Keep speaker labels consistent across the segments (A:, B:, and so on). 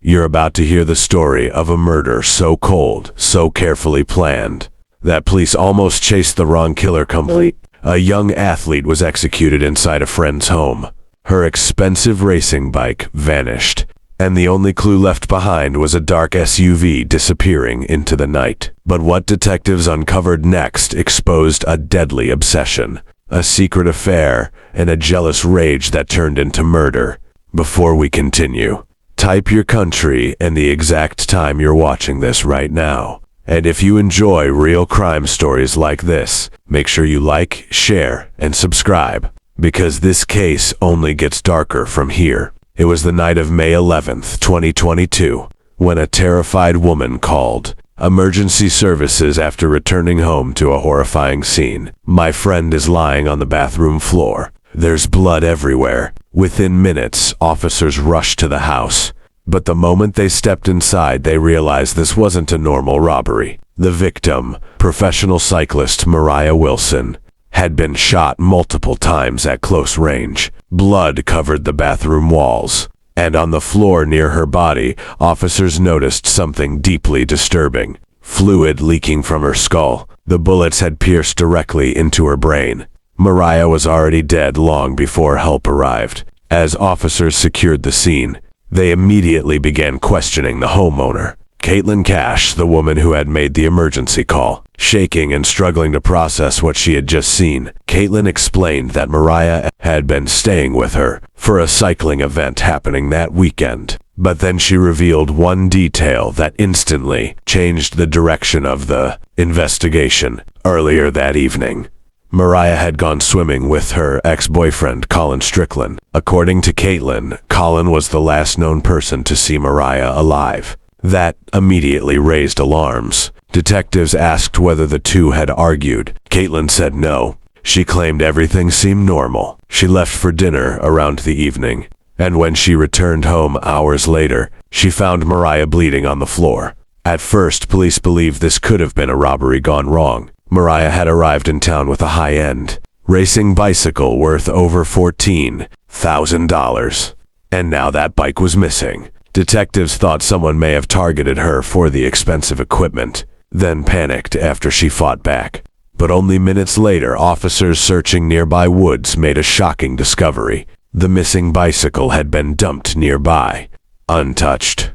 A: You're about to hear the story of a murder so cold, so carefully planned, that police almost chased the wrong killer completely. A young athlete was executed inside a friend's home. Her expensive racing bike vanished, and the only clue left behind was a dark SUV disappearing into the night. But what detectives uncovered next exposed a deadly obsession, a secret affair, and a jealous rage that turned into murder. Before we continue, type your country and the exact time you're watching this right now. And if you enjoy real crime stories like this, make sure you like, share, and subscribe, because this case only gets darker from here. It was the night of May 11th, 2022, when a terrified woman called emergency services after returning home to a horrifying scene. My friend is lying on the bathroom floor. There's blood everywhere. Within minutes, officers rushed to the house. But the moment they stepped inside, they realized this wasn't a normal robbery. The victim, professional cyclist Mariah Wilson, had been shot multiple times at close range. Blood covered the bathroom walls, and on the floor near her body, officers noticed something deeply disturbing. Fluid leaking from her skull. The bullets had pierced directly into her brain. Mariah was already dead long before help arrived. As officers secured the scene, they immediately began questioning the homeowner, Caitlin Cash, the woman who had made the emergency call. Shaking and struggling to process what she had just seen, Caitlin explained that Mariah had been staying with her for a cycling event happening that weekend. But then she revealed one detail that instantly changed the direction of the investigation. Earlier that evening, Mariah had gone swimming with her ex-boyfriend, Colin Strickland. According to Caitlin, Colin was the last known person to see Mariah alive. That immediately raised alarms. Detectives asked whether the two had argued. Caitlin said no. She claimed everything seemed normal. She left for dinner around the evening, and when she returned home hours later, she found Mariah bleeding on the floor. At first, police believed this could have been a robbery gone wrong. Mariah had arrived in town with a high-end racing bicycle worth over $14,000, and now that bike was missing. Detectives thought someone may have targeted her for the expensive equipment, then panicked after she fought back. But only minutes later, officers searching nearby woods made a shocking discovery. The missing bicycle had been dumped nearby, untouched,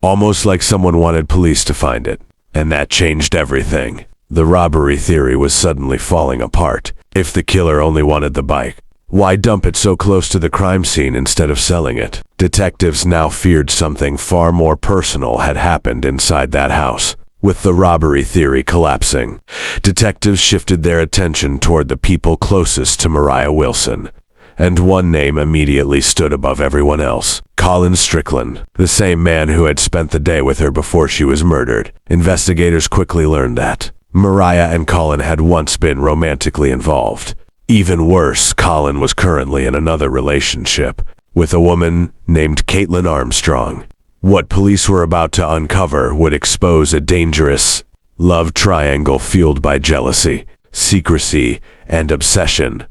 A: almost like someone wanted police to find it, and that changed everything. The robbery theory was suddenly falling apart. If the killer only wanted the bike, why dump it so close to the crime scene instead of selling it? Detectives now feared something far more personal had happened inside that house. With the robbery theory collapsing, detectives shifted their attention toward the people closest to Mariah Wilson, and one name immediately stood above everyone else: Colin Strickland, the same man who had spent the day with her before she was murdered. Investigators quickly learned that Mariah and Colin had once been romantically involved. Even worse, Colin was currently in another relationship with a woman named Caitlin Armstrong. What police were about to uncover would expose a dangerous love triangle fueled by jealousy, secrecy, and obsession.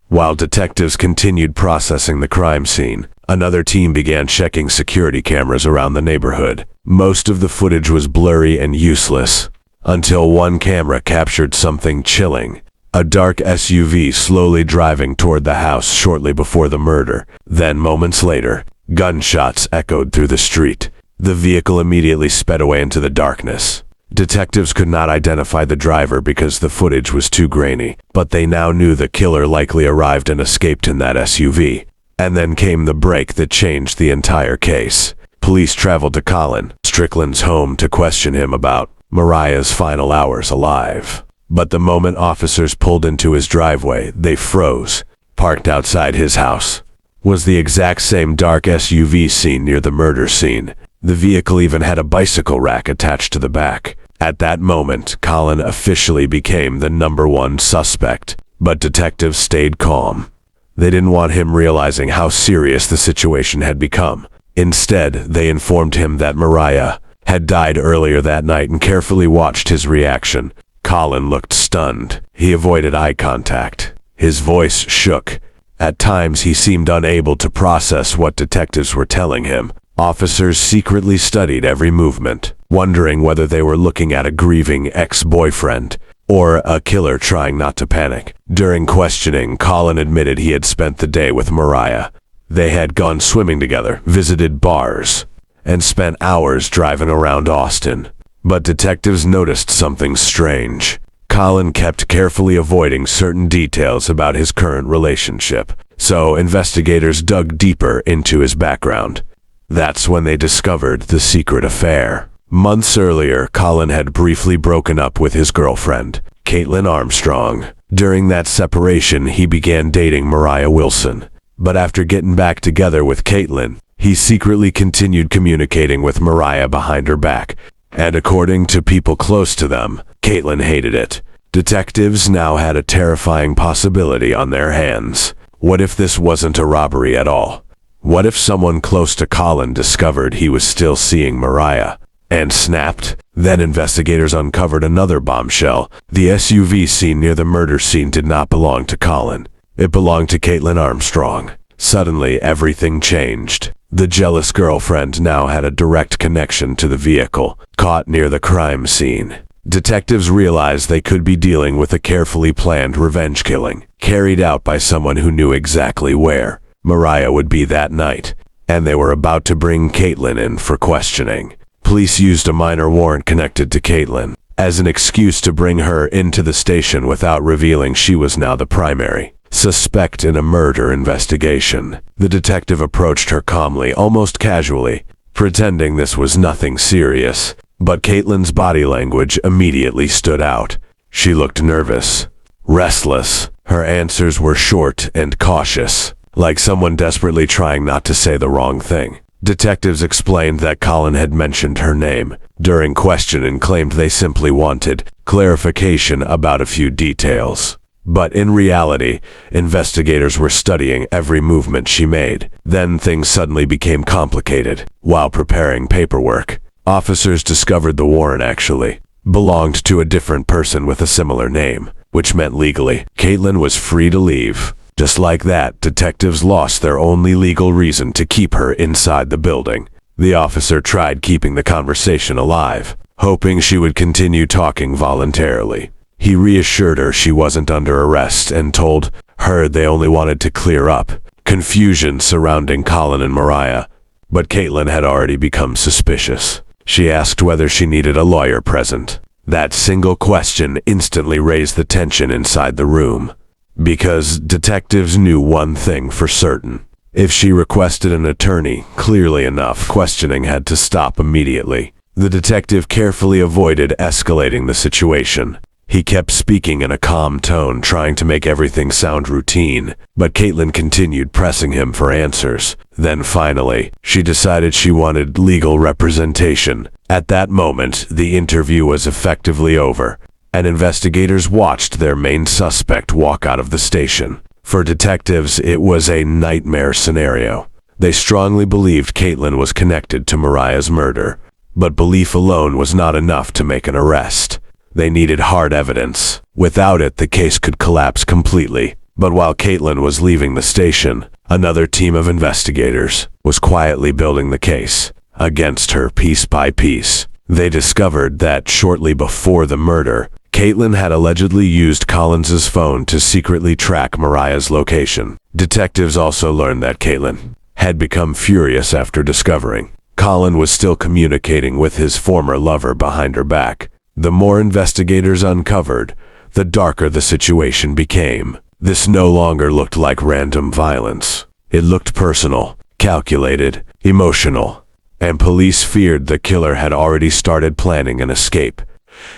A: While detectives continued processing the crime scene, another team began checking security cameras around the neighborhood. Most of the footage was blurry and useless, until one camera captured something chilling. A dark SUV slowly driving toward the house shortly before the murder. Then, moments later, gunshots echoed through the street. The vehicle immediately sped away into the darkness. Detectives could not identify the driver because the footage was too grainy, but they now knew the killer likely arrived and escaped in that SUV. And then came the break that changed the entire case. Police traveled to Colin Strickland's home to question him about Mariah's final hours alive. But the moment officers pulled into his driveway, they froze. Parked outside his house was the exact same dark SUV seen near the murder scene. The vehicle even had a bicycle rack attached to the back. At that moment, Colin officially became the #1 suspect. But detectives stayed calm. They didn't want him realizing how serious the situation had become. Instead, they informed him that Mariah had died earlier that night and carefully watched his reaction. Colin looked stunned. He avoided eye contact. His voice shook. At times, he seemed unable to process what detectives were telling him. Officers secretly studied every movement, wondering whether they were looking at a grieving ex-boyfriend or a killer trying not to panic. During questioning, Colin admitted he had spent the day with Mariah. They had gone swimming together, visited bars, and spent hours driving around Austin. But detectives noticed something strange. Colin kept carefully avoiding certain details about his current relationship, so investigators dug deeper into his background. That's when they discovered the secret affair. Months earlier, Colin had briefly broken up with his girlfriend, Caitlin Armstrong. During that separation, he began dating Mariah Wilson. But after getting back together with Caitlin, he secretly continued communicating with Mariah behind her back. And according to people close to them, Caitlin hated it. Detectives now had a terrifying possibility on their hands. What if this wasn't a robbery at all? What if someone close to Colin discovered he was still seeing Mariah and snapped? Then investigators uncovered another bombshell. The SUV seen near the murder scene did not belong to Colin. It belonged to Caitlin Armstrong. Suddenly, everything changed. The jealous girlfriend now had a direct connection to the vehicle, caught near the crime scene. Detectives realized they could be dealing with a carefully planned revenge killing, carried out by someone who knew exactly where Mariah would be that night, and they were about to bring Caitlin in for questioning. Police used a minor warrant connected to Caitlin as an excuse to bring her into the station without revealing she was now the primary suspect in a murder investigation. The detective approached her calmly, almost casually, pretending this was nothing serious. But Caitlin's body language immediately stood out. She looked nervous, restless. Her answers were short and cautious, like someone desperately trying not to say the wrong thing. Detectives explained that Colin had mentioned her name during question and claimed they simply wanted clarification about a few details. But in reality, investigators were studying every movement she made. Then things suddenly became complicated. While preparing paperwork, officers discovered the warrant actually belonged to a different person with a similar name, which meant legally, Caitlin was free to leave. Just like that, detectives lost their only legal reason to keep her inside the building. The officer tried keeping the conversation alive, hoping she would continue talking voluntarily. He reassured her she wasn't under arrest and told her they only wanted to clear up confusion surrounding Colin and Mariah. But Caitlin had already become suspicious. She asked whether she needed a lawyer present. That single question instantly raised the tension inside the room, because detectives knew one thing for certain. If she requested an attorney clearly enough, questioning had to stop immediately. The detective carefully avoided escalating the situation. He kept speaking in a calm tone, trying to make everything sound routine, but Caitlin continued pressing him for answers. Then finally, she decided she wanted legal representation. At that moment, the interview was effectively over, and investigators watched their main suspect walk out of the station. For detectives, it was a nightmare scenario. They strongly believed Caitlin was connected to Mariah's murder, but belief alone was not enough to make an arrest. They needed hard evidence. Without it, the case could collapse completely. But while Caitlin was leaving the station, another team of investigators was quietly building the case against her piece by piece. They discovered that shortly before the murder, Caitlin had allegedly used Collins's phone to secretly track Mariah's location. Detectives also learned that Caitlin had become furious after discovering Colin was still communicating with his former lover behind her back. The more investigators uncovered, the darker the situation became. This no longer looked like random violence. It looked personal, calculated, emotional, and police feared the killer had already started planning an escape.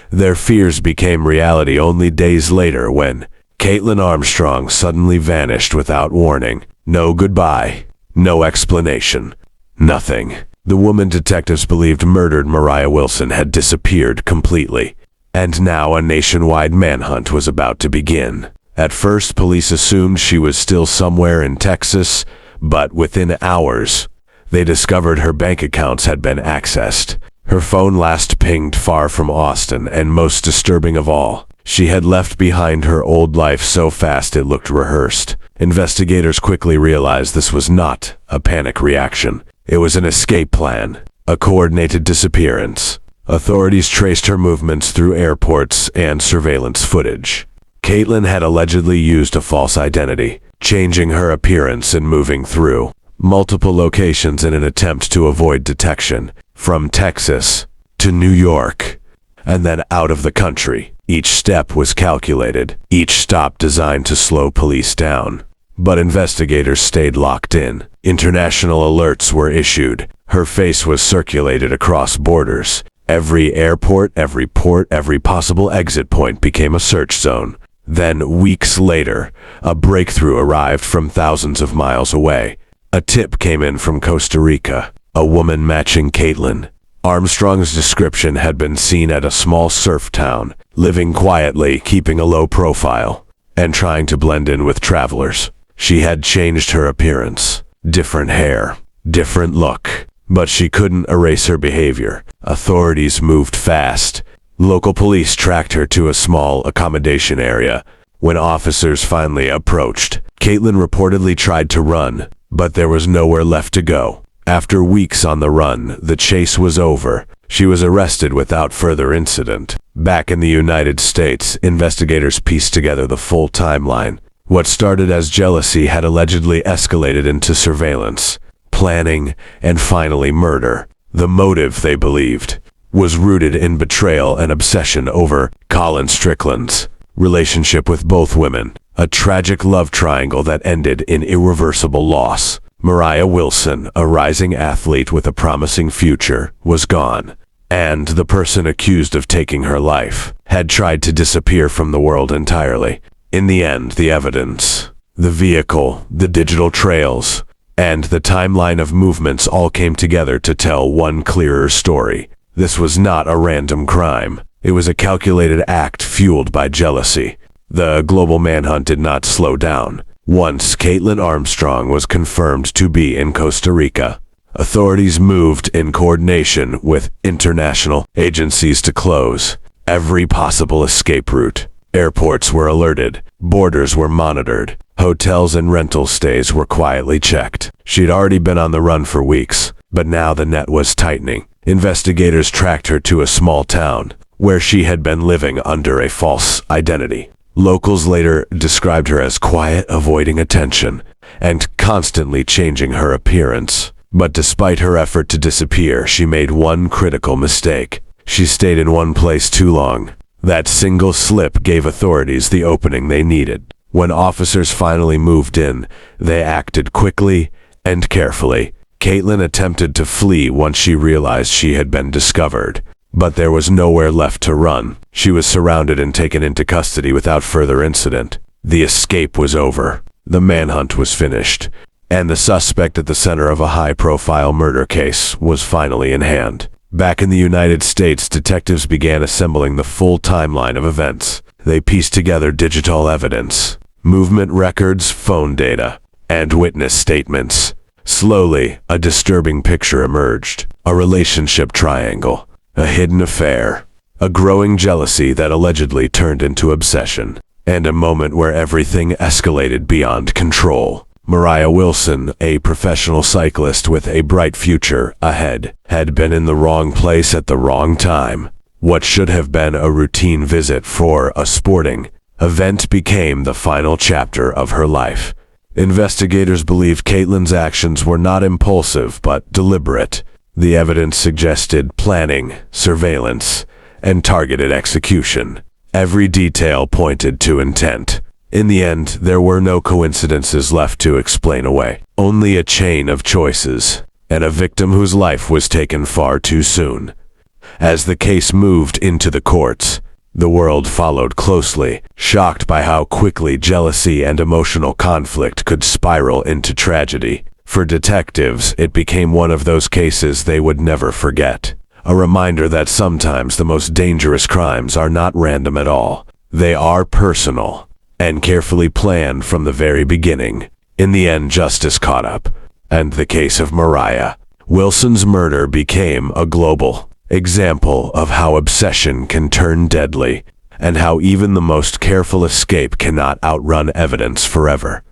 A: Their fears became reality only days later when Caitlin Armstrong suddenly vanished without warning. No goodbye, no explanation, nothing. The woman detectives believed murdered Mariah Wilson had disappeared completely, and now a nationwide manhunt was about to begin. At first, police assumed she was still somewhere in Texas, but within hours, they discovered her bank accounts had been accessed. Her phone last pinged far from Austin, and most disturbing of all, she had left behind her old life so fast it looked rehearsed. Investigators quickly realized this was not a panic reaction. It was an escape plan, a coordinated disappearance. Authorities traced her movements through airports and surveillance footage. Caitlin had allegedly used a false identity, changing her appearance and moving through multiple locations in an attempt to avoid detection, from Texas to New York, and then out of the country. Each step was calculated, each stop designed to slow police down. But investigators stayed locked in. International alerts were issued. Her face was circulated across borders. Every airport, every port, every possible exit point became a search zone. Then, weeks later, a breakthrough arrived from thousands of miles away. A tip came in from Costa Rica, a woman matching Caitlin. Armstrong's description had been seen at a small surf town, living quietly, keeping a low profile, and trying to blend in with travelers. She had changed her appearance. Different hair, different look. But she couldn't erase her behavior. Authorities moved fast. Local police tracked her to a small accommodation area. When officers finally approached, Caitlin reportedly tried to run, but there was nowhere left to go. After weeks on the run, the chase was over. She was arrested without further incident. Back in the United States, investigators pieced together the full timeline. What started as jealousy had allegedly escalated into surveillance, planning, and finally murder. The motive, they believed, was rooted in betrayal and obsession over Colin Strickland's relationship with both women, a tragic love triangle that ended in irreversible loss. Mariah Wilson, a rising athlete with a promising future, was gone, and the person accused of taking her life had tried to disappear from the world entirely. In the end, the evidence, the vehicle, the digital trails, and the timeline of movements all came together to tell one clearer story. This was not a random crime. It was a calculated act fueled by jealousy. The global manhunt did not slow down. Once Caitlin Armstrong was confirmed to be in Costa Rica, authorities moved in coordination with international agencies to close every possible escape route. Airports were alerted, borders were monitored, hotels and rental stays were quietly checked. She'd already been on the run for weeks, but now the net was tightening. Investigators tracked her to a small town, where she had been living under a false identity. Locals later described her as quiet, avoiding attention, and constantly changing her appearance. But despite her effort to disappear, she made one critical mistake. She stayed in one place too long. That single slip gave authorities the opening they needed. When officers finally moved in, they acted quickly and carefully. Caitlin attempted to flee once she realized she had been discovered, but there was nowhere left to run. She was surrounded and taken into custody without further incident. The escape was over. The manhunt was finished, and the suspect at the center of a high-profile murder case was finally in hand. Back in the United States, detectives began assembling the full timeline of events. They pieced together digital evidence, movement records, phone data, and witness statements. Slowly, a disturbing picture emerged. A relationship triangle, a hidden affair, a growing jealousy that allegedly turned into obsession, and a moment where everything escalated beyond control. Mariah Wilson, a professional cyclist with a bright future ahead, had been in the wrong place at the wrong time. What should have been a routine visit for a sporting event became the final chapter of her life. Investigators believe Caitlin's actions were not impulsive but deliberate. The evidence suggested planning, surveillance, and targeted execution. Every detail pointed to intent. In the end, there were no coincidences left to explain away, only a chain of choices, and a victim whose life was taken far too soon. As the case moved into the courts, the world followed closely, shocked by how quickly jealousy and emotional conflict could spiral into tragedy. For detectives, it became one of those cases they would never forget. A reminder that sometimes the most dangerous crimes are not random at all. They are personal and carefully planned from the very beginning. In the end, justice caught up, and the case of Mariah Wilson's murder became a global example of how obsession can turn deadly, and how even the most careful escape cannot outrun evidence forever.